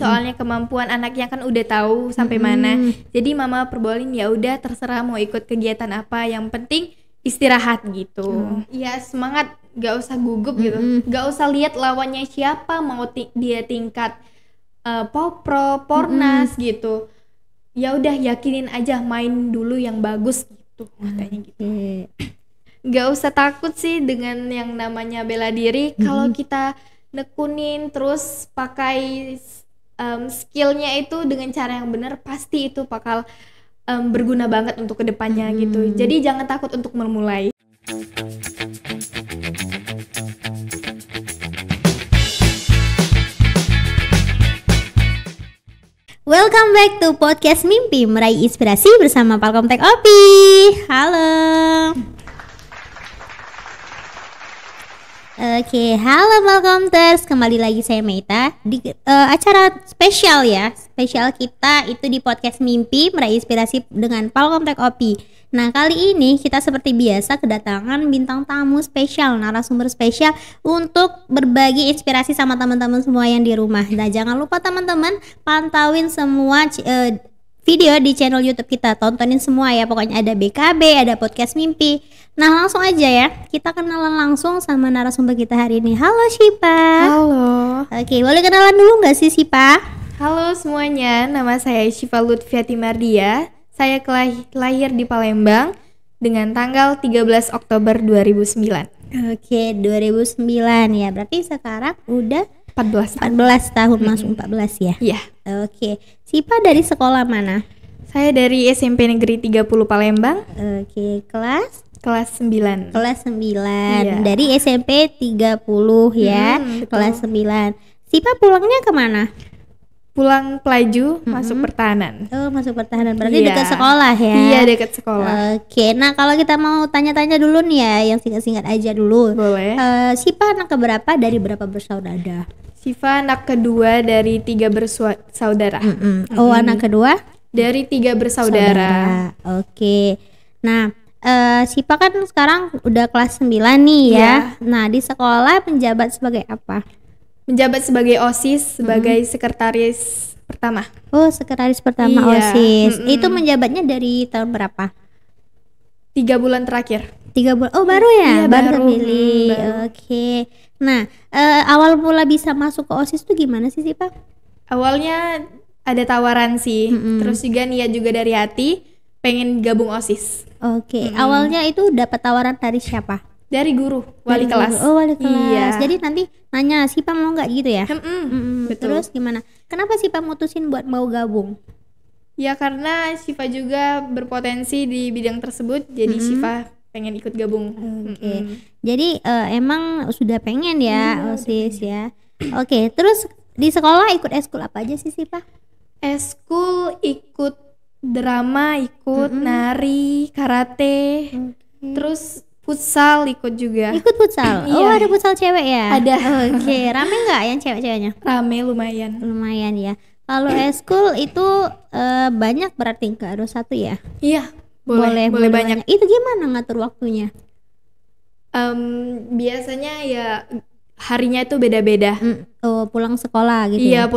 soalnya kemampuan anaknya kan udah tahu sampai mana. Jadi mama perbolehin ya udah terserah mau ikut kegiatan apa, yang penting istirahat gitu. Ya semangat, gak usah gugup gitu, gak usah lihat lawannya siapa, mau dia tingkat popro, pornas gitu. Ya udah yakinin aja, main dulu yang bagus gitu katanya gitu. Gak usah takut sih dengan yang namanya bela diri. Kalau kita nekunin terus pakai skillnya itu dengan cara yang benar, pasti itu bakal berguna banget untuk kedepannya gitu. Jadi jangan takut untuk memulai. Welcome back to podcast Mimpi Meraih Inspirasi bersama Palkomtek Opi. Halo. Oke, halo Palkomters, kembali lagi saya Meita di acara spesial ya. Spesial kita itu di podcast Mimpi Meraih Inspirasi dengan Palkomtek Opi. Nah, kali ini kita seperti biasa kedatangan bintang tamu spesial, narasumber spesial untuk berbagi inspirasi sama teman-teman semua yang di rumah. Nah, jangan lupa teman-teman pantauin semua video di channel YouTube kita, tontonin semua ya. Pokoknya ada BKB, ada podcast Mimpi. Nah, langsung aja ya, kita kenalan langsung sama narasumber kita hari ini. Halo Syifa. Halo. Oke, boleh kenalan dulu nggak sih Syifa? Halo semuanya, nama saya Syifa Lutfiati Mardia. Saya lahir di Palembang dengan tanggal 13 Oktober 2009. Oke, 2009 ya. Berarti sekarang udah 14 tahun masuk 14 ya? Iya. Oke. Syifa dari sekolah mana? Saya dari SMP Negeri 30 Palembang. Oke, kelas 9. Kelas 9. Iya. Dari SMP 30 ya. Kelas 9. Syifa pulangnya kemana? Pulang Pelaju, masuk pertahanan. Oh, masuk pertahanan. Berarti Iya. dekat sekolah ya? Iya, dekat sekolah. Oke, nah kalau kita mau tanya-tanya dulu nih ya, yang singkat-singkat aja dulu. Boleh. Syifa anak keberapa dari berapa bersaudara? Syifa anak kedua dari 3 bersaudara. Oh, anak kedua? Dari 3 bersaudara. Oke. Nah, Syifa kan sekarang udah kelas 9 nih ya. Iya. Nah, di sekolah menjabat sebagai apa? Menjabat sebagai OSIS, sebagai sekretaris pertama. Oh, sekretaris pertama Iya. OSIS. Itu menjabatnya dari tahun berapa? 3 bulan terakhir. 3 bulan. Oh, baru ya? Iya, baru. Terpilih. Baru. Oke. Nah, awal mula bisa masuk ke OSIS tuh gimana sih Pak? Awalnya ada tawaran sih. Terus juga niat juga dari hati pengen gabung OSIS. Oke. Awalnya itu dapat tawaran dari siapa? Dari guru, wali Dari kelas. guru. Oh, wali kelas. Iya. Jadi nanti nanya Syifa mau nggak gitu ya? Betul. Terus gimana? Kenapa Syifa mutusin buat mau gabung? Ya karena Syifa juga berpotensi di bidang tersebut, jadi Syifa pengen ikut gabung. Oke. Jadi emang sudah pengen ya OSIS ya. Oke. Terus di sekolah ikut eskul apa aja sih Syifa? Eskul ikut drama, ikut nari, karate, terus futsal ikut juga. Ikut futsal. Oh, Iya. ada futsal cewek ya? Ada. Oke. Rame nggak yang cewek-ceweknya? Rame lumayan. Lumayan ya. Kalau eskul itu banyak berarti nggak harus satu ya? Iya, boleh banyak. Itu gimana ngatur waktunya? Biasanya ya harinya itu beda-beda. Oh, pulang sekolah gitu Iya, ya?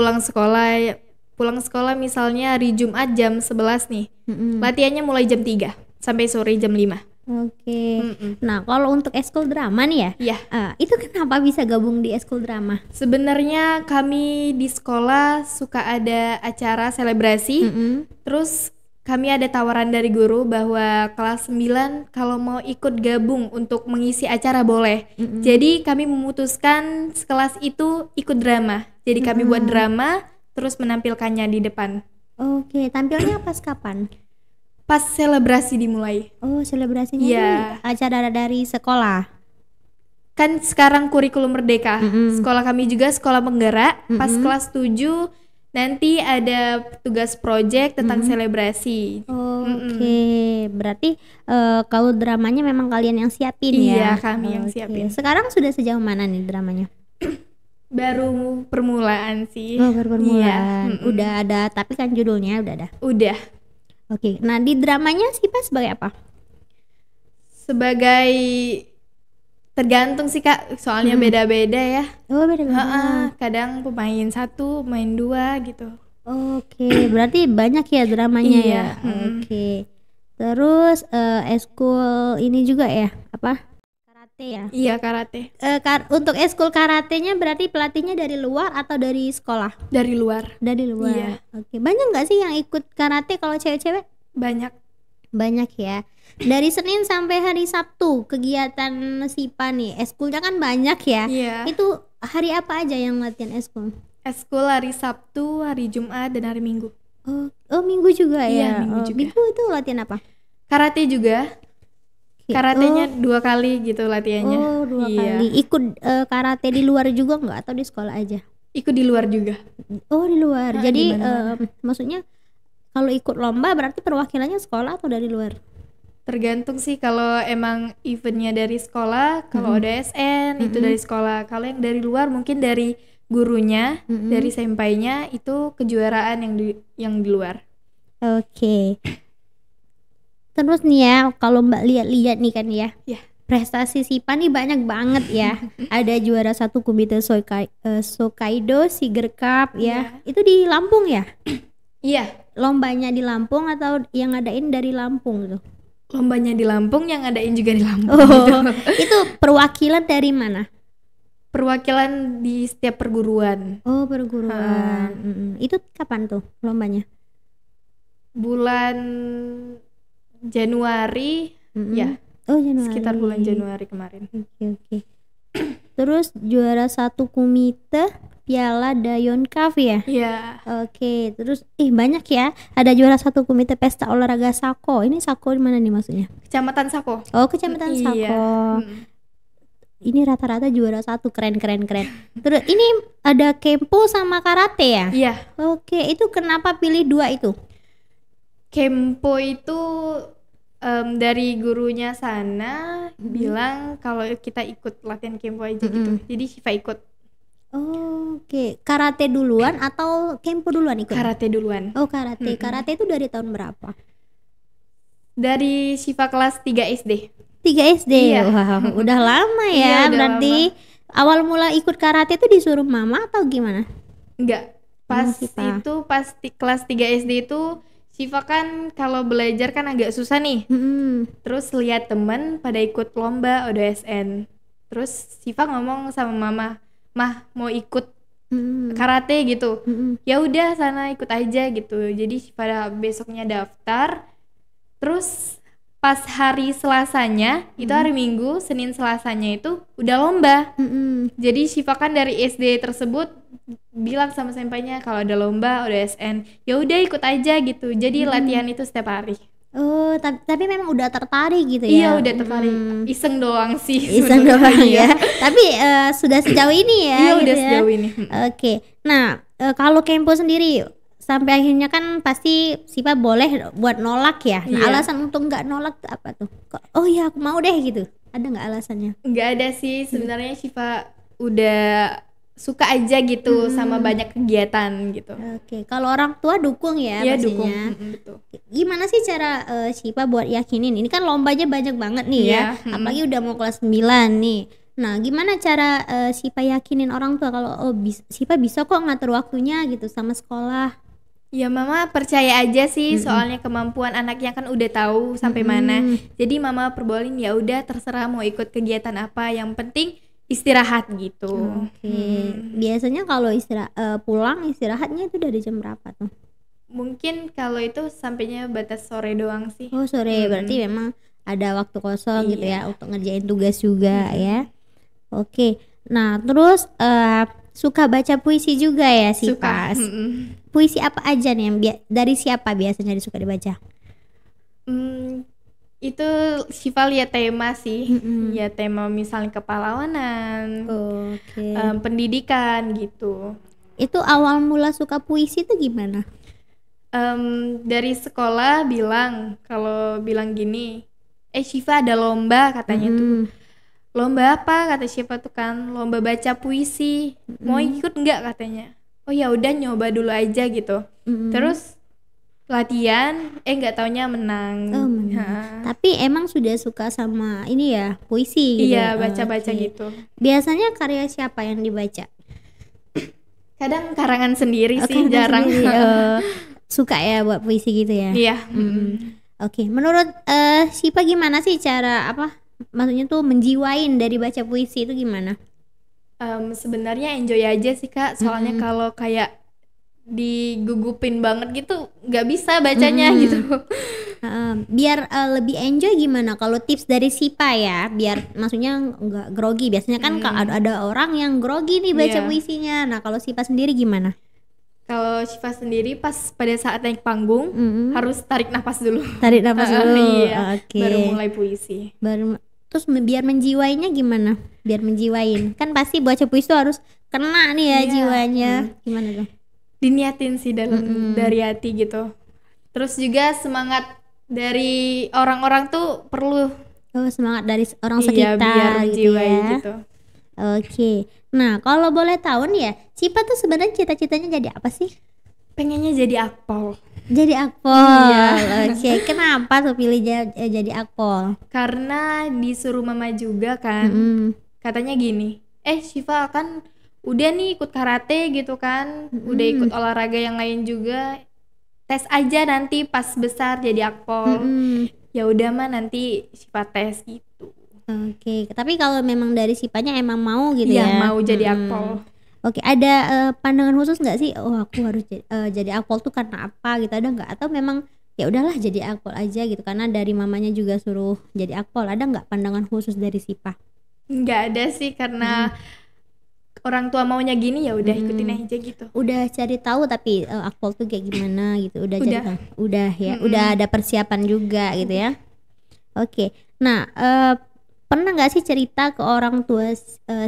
pulang sekolah misalnya hari Jumat jam 11 nih. Latihannya mulai jam 3 sampai sore jam 5. Oke. Nah, kalau untuk eskul drama nih ya, Iya. itu kenapa bisa gabung di eskul drama? Sebenarnya kami di sekolah suka ada acara selebrasi. Terus kami ada tawaran dari guru bahwa kelas 9 kalau mau ikut gabung untuk mengisi acara boleh. Jadi kami memutuskan sekelas itu ikut drama. Jadi kami buat drama terus menampilkannya di depan. Oke, tampilnya pas kapan? Pas selebrasi dimulai. Oh, selebrasinya Iya. ini acara dari sekolah. Kan sekarang kurikulum merdeka. Sekolah kami juga sekolah penggerak. Pas kelas 7 nanti ada tugas project tentang selebrasi. Oke, berarti kalau dramanya memang kalian yang siapin ya? Iya, kami yang siapin. Sekarang sudah sejauh mana nih dramanya? Baru permulaan sih. Oh, baru permulaan. Iya. Udah ada, tapi kan judulnya udah ada. Udah. Oke, nah di dramanya Syifa sebagai apa? Sebagai Tergantung sih Kak, soalnya beda-beda ya. Oh, beda-beda. Kadang pemain 1, pemain 2 gitu. Oke, berarti banyak ya dramanya Iya. ya. Oke. Terus eskul ini juga ya, apa? Karate ya. Iya, karate. Untuk eskul karatenya berarti pelatihnya dari luar atau dari sekolah? Dari luar. Dari luar. Iya. Oke. Banyak nggak sih yang ikut karate kalau cewek-cewek? Banyak. Banyak ya. Dari Senin sampai hari Sabtu kegiatan SIPA nih, eskulnya kan banyak ya. Iya. Itu hari apa aja yang latihan eskul? Eskul hari Sabtu, hari Jumat, dan hari Minggu. Oh Minggu juga Iya, ya. Minggu juga. Minggu itu latihan apa? Karate juga. Karatenya 2 kali gitu latihannya. Oh, 2 Iya. kali. Ikut karate di luar juga nggak atau di sekolah aja? Ikut di luar juga. Oh, di luar. Jadi di mana-mana. maksudnya kalau ikut lomba berarti perwakilannya sekolah atau dari luar? Tergantung sih, kalau emang eventnya dari sekolah, kalau ODSN itu dari sekolah. Kalau yang dari luar mungkin dari gurunya, dari senpainya, itu kejuaraan yang di luar. Oke. Terus nih ya, kalau Mbak lihat-lihat nih kan ya, Ya. prestasi SIPA nih banyak banget ya. Ada juara 1 Komite Sokaido Siger Cup ya. Itu di Lampung ya? Iya, Lombanya di Lampung atau yang ngadain dari Lampung gitu? lombanya di Lampung, yang ngadain juga di Lampung. Oh, itu perwakilan dari mana? Perwakilan di setiap perguruan. Oh, perguruan. Itu kapan tuh lombanya? Bulan Januari, ya. Oh, Januari. Sekitar bulan Januari kemarin. Oke. Terus juara 1 komite Piala Dayon Cup ya? Iya. Oke, terus banyak ya. Ada juara 1 komite pesta olahraga Sako. Ini Sako di mana nih maksudnya? Kecamatan Sako. Oh, Kecamatan Iya. Sako. Ini rata-rata juara 1, keren. Terus ini ada kempo sama karate ya? Iya. Oke, itu kenapa pilih 2 itu? Kempo itu dari gurunya sana bilang kalau kita ikut latihan kempo aja gitu. Jadi Shiva ikut. Oke, karate duluan atau kempo duluan ikut? Karate duluan. Oh, karate. Karate itu dari tahun berapa? Dari Shiva kelas 3 SD. 3 SD. Iya. Wow, udah lama ya. Iya, udah Berarti awal mula ikut karate itu disuruh mama atau gimana? Enggak. Pas Shiva. itu kelas 3 SD itu Shiva kan kalau belajar kan agak susah nih. Terus lihat temen pada ikut lomba ODSN. Terus Shiva ngomong sama mama, "Mah, mau ikut karate gitu." Ya udah, sana ikut aja gitu. Jadi Shiva besoknya daftar. Terus pas hari Selasanya, itu hari Minggu, Senin Selasanya itu udah lomba. Jadi Shiva kan dari SD tersebut bilang sama senpainya kalau ada lomba ODSN, ya udah ikut aja gitu. Jadi latihan itu setiap hari. Oh, tapi memang udah tertarik gitu ya? Iya, udah tertarik. Iseng doang sih. Iseng sebenarnya. doang ya. Tapi sudah sejauh ini ya? Iya, gitu udah ya? sejauh ini. Oke. Nah, kalau kempo sendiri sampai akhirnya kan pasti Shiva boleh buat nolak ya. Nah, Iya. alasan untuk nggak nolak tuh apa tuh? Oh ya, aku mau deh gitu. Ada nggak alasannya? Nggak ada sih, sebenarnya Shiva udah suka aja gitu sama banyak kegiatan gitu. Oke, kalau orang tua dukung ya Iya, pastinya. dukung. Betul. Gimana sih cara Shiva buat yakinin? Ini kan lombanya banyak banget nih ya. Iya, Apalagi udah mau kelas 9 nih. Nah, gimana cara Shiva yakinin orang tua kalau Shiva bisa kok ngatur waktunya gitu sama sekolah? Ya mama percaya aja sih, soalnya kemampuan anaknya kan udah tahu sampai mana. Jadi mama perbolehin, ya udah terserah mau ikut kegiatan apa, yang penting istirahat gitu. Oke. Biasanya kalau pulang istirahatnya itu dari jam berapa tuh? Mungkin kalau itu sampainya batas sore doang sih. Oh, sore. Berarti memang ada waktu kosong gitu ya untuk ngerjain tugas juga ya. Oke. Nah, terus suka baca puisi juga ya si Suka. Pas. Puisi apa aja nih yang dari siapa biasanya disuka dibaca? Itu Shiva lihat tema sih. Ya tema misalnya kepahlawanan, Oke. pendidikan gitu. Itu awal mula suka puisi itu gimana? Dari sekolah kalau bilang gini, Shiva ada lomba katanya tuh. Lomba apa kata Shiva tuh kan? Lomba baca puisi. Mau ikut nggak katanya? Oh ya udah, nyoba dulu aja gitu. Terus latihan, nggak taunya menang. Oh, tapi emang sudah suka sama ini ya, puisi gitu. Iya, baca-baca gitu. Biasanya karya siapa yang dibaca? Kadang karangan sendiri sih, jarang. Suka ya buat puisi gitu ya? Iya. Oke, menurut Sipa gimana sih cara maksudnya tuh menjiwain dari baca puisi itu gimana? Sebenarnya enjoy aja sih Kak, soalnya kalau kayak digugupin banget gitu nggak bisa bacanya gitu. Biar lebih enjoy gimana kalau tips dari Sipa ya, biar maksudnya nggak grogi. Biasanya kan ada orang yang grogi nih baca puisinya. Nah kalau Sipa sendiri gimana? Kalau Sipa sendiri pas pada saat naik panggung harus tarik nafas dulu. Tarik nafas dulu. Iya, baru mulai puisi. Terus biar menjiwainya gimana? Biar menjiwain kan pasti baca puisi tuh harus kena nih ya jiwanya. Gimana tuh? Diniatin sih dari hati gitu. Terus juga semangat dari orang-orang tuh perlu. Semangat dari orang sekitar biar gitu jiwai ya. Gitu. Oke. Nah kalau boleh tahu nih ya, Sipa tuh sebenarnya cita-citanya jadi apa sih? Pengennya jadi akpol. Jadi akpol. Iya. Oke. Kenapa tuh pilih jadi akpol? Karena disuruh mama juga kan. Katanya gini, Syifa kan udah nih ikut karate gitu kan, udah ikut olahraga yang lain juga, tes aja nanti pas besar jadi akpol. Ya udah mah nanti Syifa tes gitu. Oke, tapi kalau memang dari Sipanya emang mau gitu ya? Iya, mau jadi akpol. Oke, ada pandangan khusus nggak sih? Oh, aku harus jadi akpol tuh karena apa gitu, ada nggak? Atau memang ya udahlah jadi akpol aja gitu karena dari mamanya juga suruh jadi akpol. Ada nggak pandangan khusus dari Sipa? Nggak ada sih, karena orang tua maunya gini ya udah ikutin aja gitu. Udah cari tahu tapi akpol tuh kayak gimana gitu, udah cari tahu. Udah ya, udah ada persiapan juga gitu ya. Oke. Nah, pernah nggak sih cerita ke orang tua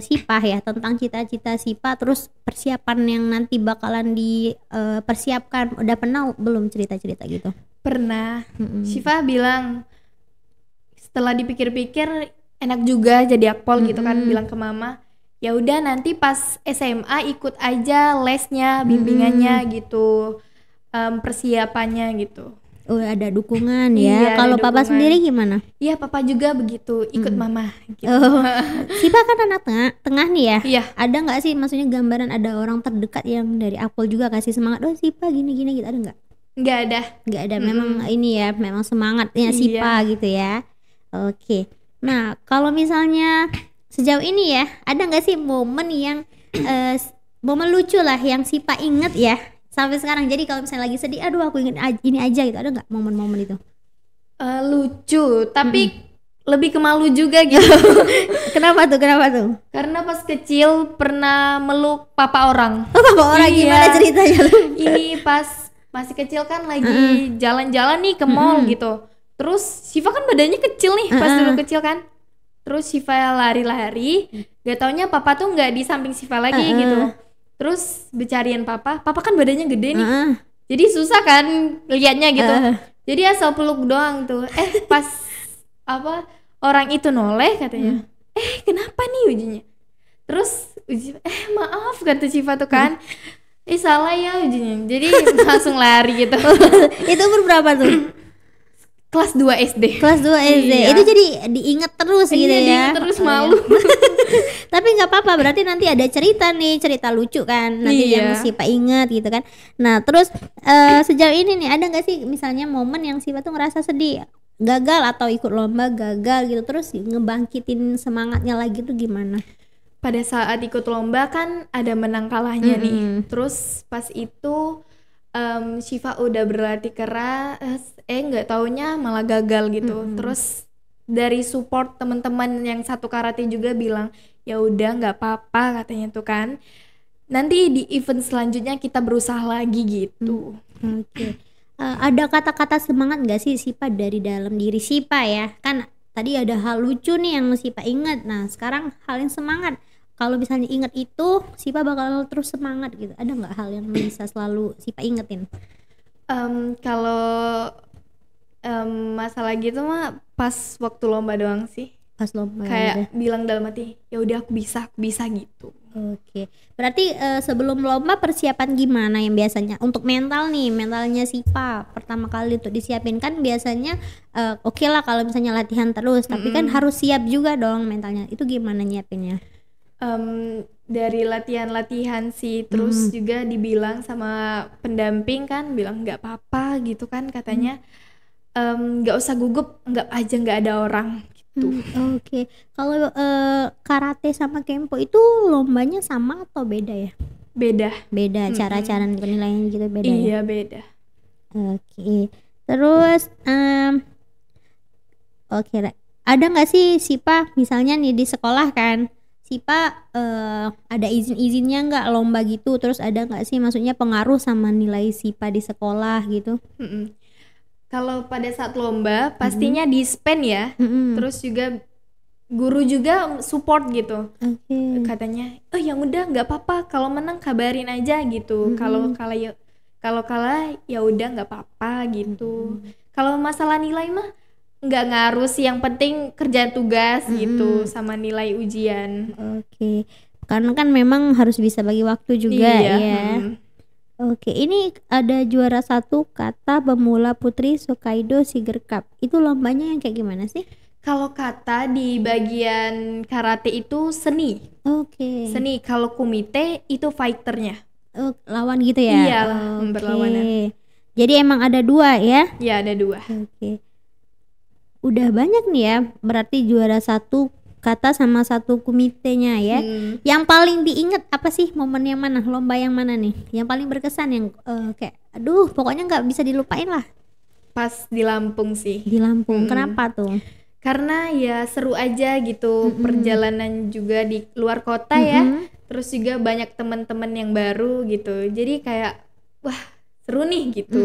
Sipa ya tentang cita-cita Sipa, terus persiapan yang nanti bakalan dipersiapkan? Udah pernah belum cerita-cerita gitu? Pernah. Syifa bilang setelah dipikir-pikir enak juga jadi akpol gitu kan, bilang ke mama, ya udah nanti pas SMA ikut aja lesnya, bimbingannya gitu, persiapannya gitu. Ada dukungan ya. Kalau papa sendiri gimana? Iya, papa juga begitu, ikut mama gitu. Sipa kan anak tengah nih ya. Iya. Ada nggak sih maksudnya gambaran ada orang terdekat yang dari akpol juga kasih semangat, Sipa gini-gini gitu, ada nggak? Nggak ada. Memang ini ya, memang semangatnya Sipa gitu ya. Oke. Nah kalau misalnya sejauh ini ya, ada nggak sih momen yang momen lucu lah yang Sipa inget ya sampai sekarang? Jadi kalau misalnya lagi sedih, aduh aku inget ini aja gitu, ada nggak momen-momen itu? Lucu, tapi lebih ke malu juga gitu. Kenapa tuh? Karena pas kecil pernah meluk papa orang. Papa orang gimana ceritanya? Ini pas masih kecil kan lagi jalan-jalan nih ke mall gitu. Terus Syifa kan badannya kecil nih pas dulu kecil kan. Terus Syifa lari-lari, gak taunya papa tuh gak di samping Syifa lagi gitu. Terus becarian papa kan badannya gede nih. Jadi susah kan liatnya gitu. Jadi asal peluk doang tuh. Pas orang itu noleh katanya. Kenapa nih ujinya? Terus maaf kata Syifa tuh kan. Salah ya ujinya. Jadi langsung lari gitu. Itu umur berapa tuh? Kelas 2 SD. Kelas 2 SD. Iya. Itu jadi diingat terus gitu ya. Diingat terus malu. Tapi nggak apa-apa, berarti nanti ada cerita lucu kan nanti yang Sipa ingat gitu kan. Nah terus sejauh ini nih ada nggak sih misalnya momen yang Sipa tuh ngerasa sedih, gagal atau ikut lomba gagal gitu, terus ngebangkitin semangatnya lagi tuh gimana? Pada saat ikut lomba kan ada menang kalahnya nih. Terus pas itu Syifa udah berlatih keras, nggak taunya malah gagal gitu. Terus dari support teman-teman yang satu karate juga bilang, ya udah nggak apa-apa katanya tuh kan. Nanti di event selanjutnya kita berusaha lagi gitu. Oke. Ada kata-kata semangat nggak sih Sipa dari dalam diri Sipa ya? Kan tadi ada hal lucu nih yang Sipa ingat. Nah sekarang hal yang semangat. Kalau misalnya ingat itu, Sipa bakal terus semangat gitu. Ada nggak hal yang bisa selalu Sipa ingetin? Kalau masalah gitu mah pas waktu lomba doang sih. Pas lomba kayak bilang dalam hati ya udah aku bisa gitu. Oke. Berarti sebelum lomba persiapan gimana yang biasanya untuk mentalnya Sipa pertama kali untuk disiapin kan biasanya oke lah kalau misalnya latihan terus tapi kan harus siap juga dong mentalnya. Itu gimana nyiapinnya? Dari latihan sih, terus juga dibilang sama pendamping kan, bilang nggak apa-apa gitu kan katanya, nggak usah gugup, anggap aja nggak ada orang gitu. Oke. Kalau karate sama kempo itu lombanya sama atau beda ya? Beda. Cara-cara penilaian gitu beda ya? Iya beda. Oke. Terus oke, ada nggak sih Sipa misalnya nih di sekolah kan Sipa ada izin-izinnya nggak lomba gitu, terus ada nggak sih maksudnya pengaruh sama nilai Sipa di sekolah gitu? Kalau pada saat lomba pastinya dispen ya, terus juga guru juga support gitu. Katanya oh yang udah nggak apa-apa, kalau menang kabarin aja gitu, kalau kalah ya udah nggak apa-apa gitu. Kalau masalah nilai mah nggak ngaruh sih, yang penting kerjaan tugas gitu sama nilai ujian. Oke. Karena kan memang harus bisa bagi waktu juga ya. Oke, ini ada juara 1 kata pemula putri Hokkaido Shiger Cup. Itu lombanya yang kayak gimana sih? Kalau kata di bagian karate itu seni. Seni. Kalau kumite itu fighternya. Lawan gitu ya? Iya, berlawanan. Jadi emang ada 2 ya? Iya, ada 2. Oke. Udah banyak nih ya, berarti juara 1 kata sama 1 kumitenya ya. Yang paling diingat apa sih, momen yang mana, lomba yang mana nih yang paling berkesan, yang kayak aduh pokoknya nggak bisa dilupain lah? Pas di Lampung sih. Di Lampung. Kenapa tuh? Karena ya seru aja gitu, perjalanan juga di luar kota ya, terus juga banyak teman-teman yang baru gitu, jadi kayak wah seru nih gitu.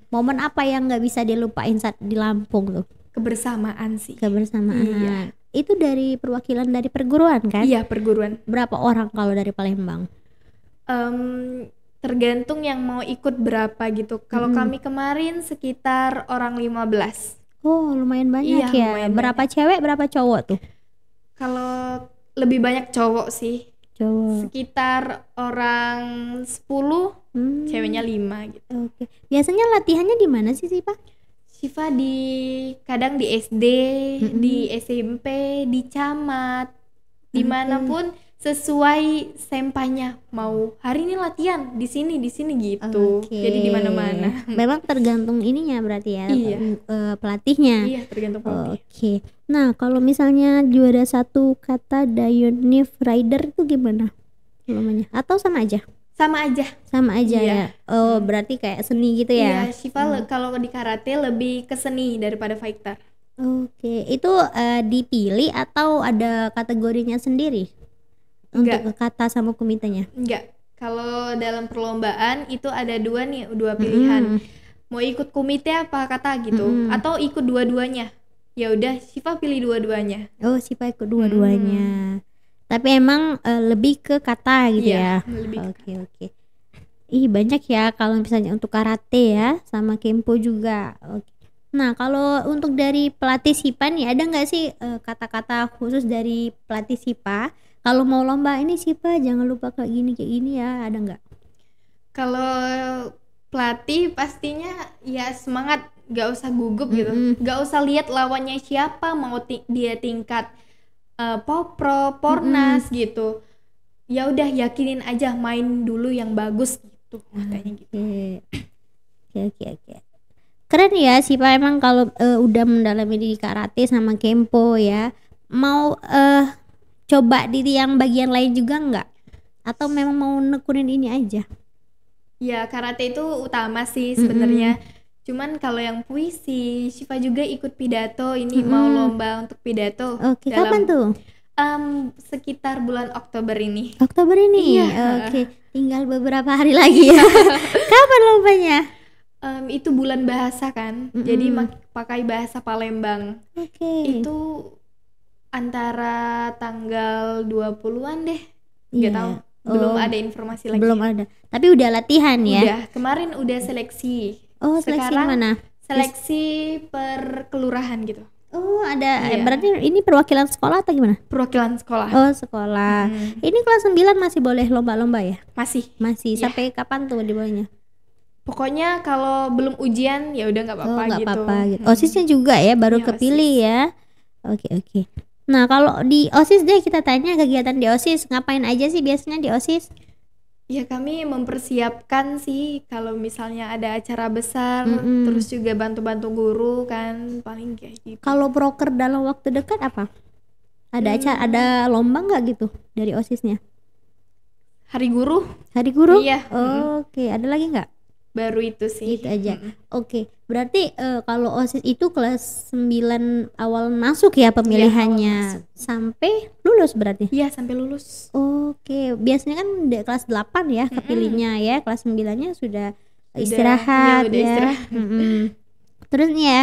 Momen apa yang nggak bisa dilupain saat di Lampung tuh? Kebersamaan sih. Iya. Itu dari perwakilan dari perguruan kan? Iya, perguruan. Berapa orang kalau dari Palembang? Tergantung yang mau ikut berapa gitu. Kalau kami kemarin sekitar orang 15. Oh, lumayan banyak ya. Lumayan berapa banyak. Cewek, berapa cowok tuh? Kalau lebih banyak cowok sih. Cowok. Sekitar orang 10, ceweknya 5 gitu. Oke. Biasanya latihannya di mana sih Pak? Shiva kadang di SD, di SMP, di camat, dimanapun sesuai sempanya. Mau hari ini latihan di sini gitu. Jadi di mana-mana. Memang tergantung ininya berarti ya. Iya. Pelatihnya. Iya, tergantung pelatih. Oke. Nah, kalau misalnya juara 1 kata Dayonif Rider itu gimana namanya? Atau sama aja? Sama aja ya. Oh, berarti kayak seni gitu ya? Iya, Shiva kalau di karate lebih ke seni daripada fighter. Oke. Itu dipilih atau ada kategorinya sendiri? Untuk kata sama kumitenya? Enggak. Kalau dalam perlombaan itu ada 2 pilihan. Mau ikut kumite apa kata gitu, atau ikut dua-duanya. Ya udah, Shiva pilih dua-duanya. Oh, Shiva ikut dua-duanya. Tapi emang lebih ke kata gitu ya. Oke. Ih, banyak ya kalau misalnya untuk karate ya, sama kempo juga. Oke. Nah, kalau untuk dari pelatih Sipa nih, ada nggak sih kata-kata khusus dari pelatih Sipa? Kalau mau lomba ini Sipa jangan lupa kayak gini ya, ada nggak? Kalau pelatih pastinya ya semangat, nggak usah gugup gitu, nggak usah lihat lawannya siapa, mau dia tingkat popro, pornas gitu, ya udah yakinin aja, main dulu yang bagus gitu katanya gitu. Oke. Keren ya Sipa emang kalau udah mendalami di karate sama kempo ya. Mau coba diri yang bagian lain juga nggak? Atau memang mau nekunin ini aja? Ya karate itu utama sih sebenarnya. Cuman kalau yang puisi, Shiva juga ikut pidato ini, mau lomba untuk pidato. Oke, kapan tuh? Sekitar bulan Oktober ini. Iya. Oke, tinggal beberapa hari lagi ya. Kapan lombanya? Itu bulan bahasa kan, jadi pakai bahasa Palembang. Itu antara tanggal 20-an deh, nggak tahu. Belum ada informasi lagi. Belum ada. Tapi udah latihan ya? Udah, kemarin udah seleksi. Oh, seleksi sekarang mana? Seleksi per kelurahan gitu. Oh, ada. Iya. Berarti ini perwakilan sekolah atau gimana? Perwakilan sekolah. Oh, sekolah. Ini kelas 9 masih boleh lomba-lomba ya? Masih. Masih. Iya. Sampai kapan tuh dibolehnya? Pokoknya kalau belum ujian ya udah nggak apa-apa nggak gitu. apa-apa gitu. OSISnya juga ya, baru Iya, kepilih ya. Oke. Nah, kalau di OSIS deh kita tanya kegiatan di OSIS, ngapain aja sih biasanya di OSIS? Ya kami mempersiapkan sih kalau misalnya ada acara besar, terus juga bantu-bantu guru kan, paling kayak gitu. Kalau proker dalam waktu dekat apa? Ada acara, ada lomba nggak gitu dari OSISnya? Hari guru Hari guru? Iya. Oke, ada lagi nggak? baru itu sih. Itu aja. Oke, berarti kalau OSIS itu kelas 9 awal masuk ya pemilihannya, sampai lulus berarti? Iya, sampai lulus. Oke, biasanya kan di kelas 8 ya kepilihnya ya, kelas 9-nya sudah istirahat udah ya. istirahat. Terus nih ya,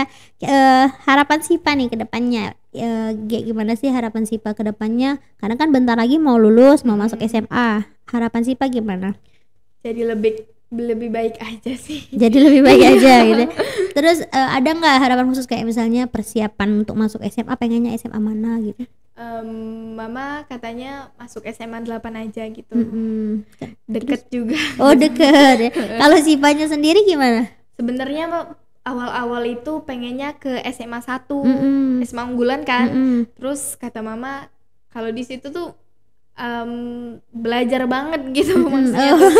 harapan Sipa nih ke depannya, gimana sih harapan Sipa ke depannya? Karena kan bentar lagi mau lulus, mau masuk SMA. Harapan Sipa gimana? Jadi lebih baik aja sih. Jadi lebih baik aja gitu. Terus ada nggak harapan khusus kayak misalnya persiapan untuk masuk SMA, pengennya SMA mana gitu? Mama katanya masuk SMA 8 aja gitu. Deket juga. Oh, deket ya. Kalau Sipanya sendiri gimana? Sebenarnya awal-awal itu pengennya ke SMA 1, SMA unggulan kan. Terus kata mama kalau di situ tuh belajar banget gitu maksudnya tuh.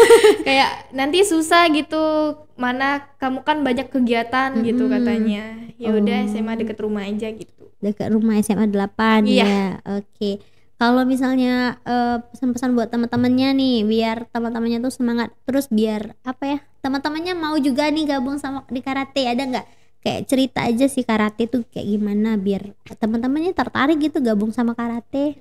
Kayak nanti susah gitu, mana kamu kan banyak kegiatan gitu katanya. Ya udah SMA deket rumah aja gitu. Dekat rumah SMA 8 ya. Oke. Kalau misalnya pesan-pesan buat teman-temannya nih, biar teman-temannya tuh semangat, terus biar apa ya, teman-temannya mau juga nih gabung sama di karate, ada nggak kayak cerita aja sih karate tuh kayak gimana biar teman-temannya tertarik gitu gabung sama karate?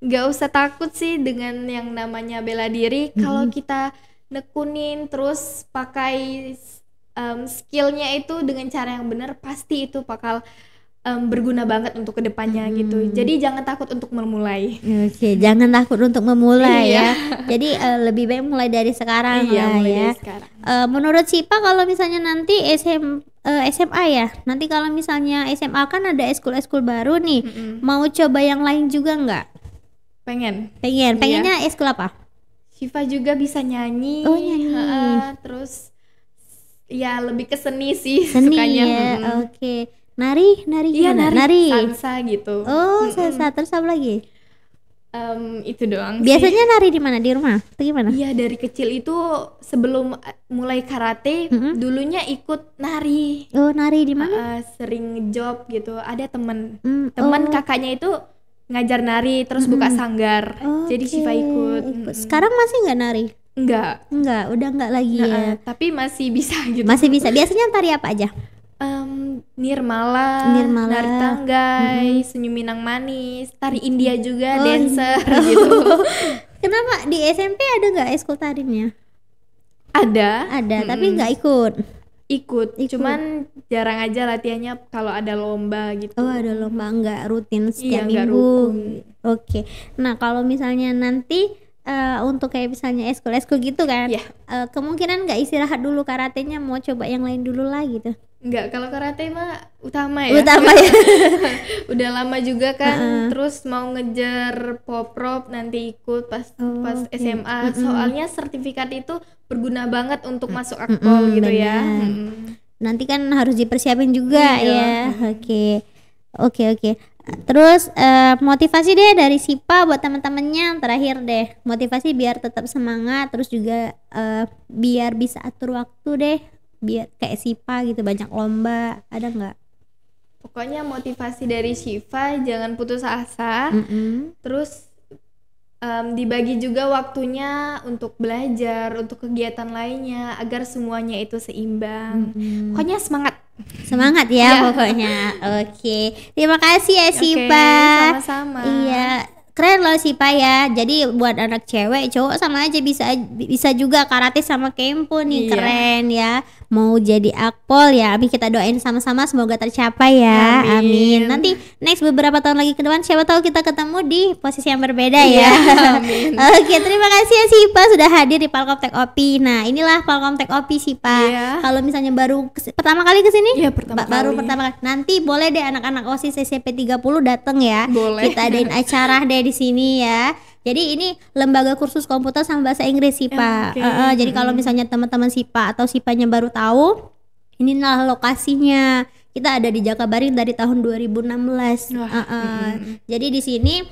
Nggak usah takut sih dengan yang namanya bela diri. Kalau kita nekunin terus pakai skillnya itu dengan cara yang benar, pasti itu bakal berguna banget untuk kedepannya gitu. Jadi jangan takut untuk memulai. Oke, jangan takut untuk memulai ya. Jadi lebih baik mulai dari sekarang lah mulai ya. dari sekarang. Menurut Sipa kalau misalnya nanti SMA ya, nanti kalau misalnya SMA kan ada eskul-eskul baru nih, mau coba yang lain juga nggak? Pengennya eskul apa? Syifa juga bisa nyanyi. Oh, nyanyi. Terus ya lebih ke seni sih, Seni sukanya. ya. Oke. Nari Iya, gimana? nari salsa gitu. Oh, salsa. Terus apa lagi? Itu doang Biasanya sih. nari di mana? Di rumah? Atau gimana? Iya, dari kecil itu sebelum mulai karate dulunya ikut nari. Oh, nari di mana? Sering ngejob gitu. Ada temen kakaknya itu ngajar nari, terus buka sanggar. Jadi Syifa ikut. Sekarang masih nggak nari? Enggak, udah nggak lagi ya. tapi masih bisa gitu. Masih bisa. Biasanya tari apa aja? Nirmala, nari tanggai, senyum minang manis, tari India juga, dancer gitu. Kenapa di SMP ada nggak eskul tarinya? Ada, tapi nggak ikut. Cuman jarang aja latihannya kalau ada lomba gitu. Oh, ada lomba, nggak rutin setiap nggak minggu. rukun. Oke. Nah, kalau misalnya nanti untuk kayak misalnya eskul gitu kan, kemungkinan nggak istirahat dulu karatenya, mau coba yang lain dulu lah gitu? Enggak, kalau karate mah utama ya. Udah lama juga kan. Terus mau ngejar poprov nanti ikut pas SMA. Soalnya sertifikat itu berguna banget untuk masuk akpol gitu ya. Nanti kan harus dipersiapin juga ya. Oke. Terus motivasi deh dari Sipa buat teman-temannya, terakhir deh, motivasi biar tetap semangat, terus juga biar bisa atur waktu deh, biar kayak Sipa gitu banyak lomba, ada nggak? Pokoknya motivasi dari Syifa jangan putus asa. Terus dibagi juga waktunya untuk belajar, untuk kegiatan lainnya agar semuanya itu seimbang. Pokoknya semangat ya pokoknya. Oke. Terima kasih ya Sipa. Sama-sama. Iya. Keren loh Sipa ya. Jadi buat anak cewek, cowok sama aja bisa juga karate sama kempo nih. Keren ya. Mau jadi akpol ya. Amin, kita doain sama-sama semoga tercapai ya. Amin. Nanti next beberapa tahun lagi ke depan siapa tahu kita ketemu di posisi yang berbeda ya. Amin. Oke, terima kasih ya Sipa sudah hadir di Palkom Tech OP. Nah, inilah Palkom Tech OP Sipa. Kalau misalnya baru pertama kali ke sini? Iya, pertama kali. Nanti boleh deh anak-anak OSIS SMP 30 datang ya. Boleh. Kita adain acara deh di sini ya. Jadi ini lembaga kursus komputer sama bahasa Inggris Sipa. Jadi kalau misalnya teman-teman Sipa atau Sipanya baru tahu, inilah lokasinya. Kita ada di Jakabaring dari tahun 2016. Jadi di sini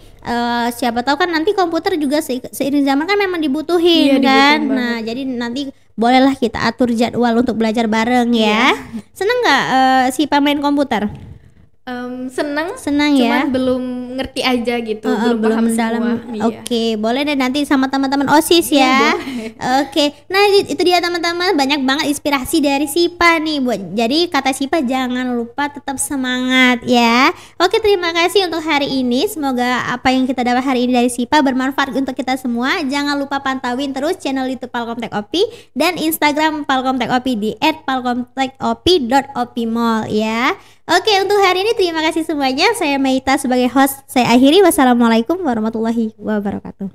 siapa tahu kan nanti komputer juga seiring zaman kan memang dibutuhin kan. Nah, jadi nanti bolehlah kita atur jadwal untuk belajar bareng ya. Seneng nggak Sipa main komputer? Senang ya, cuman belum ngerti aja gitu, belum paham dalam. Oke, boleh deh nanti sama teman-teman OSIS ya. Oke, nah itu dia teman-teman, banyak banget inspirasi dari Sipa nih jadi kata Sipa jangan lupa tetap semangat ya. Oke, terima kasih untuk hari ini, semoga apa yang kita dapat hari ini dari Sipa bermanfaat untuk kita semua. Jangan lupa pantauin terus channel YouTube Palkom Tech OP dan Instagram Palkom Tech OP di @palkomtechop.opmall ya. Oke, untuk hari ini terima kasih semuanya. Saya Meita sebagai host. Saya akhiri. Wassalamualaikum warahmatullahi wabarakatuh.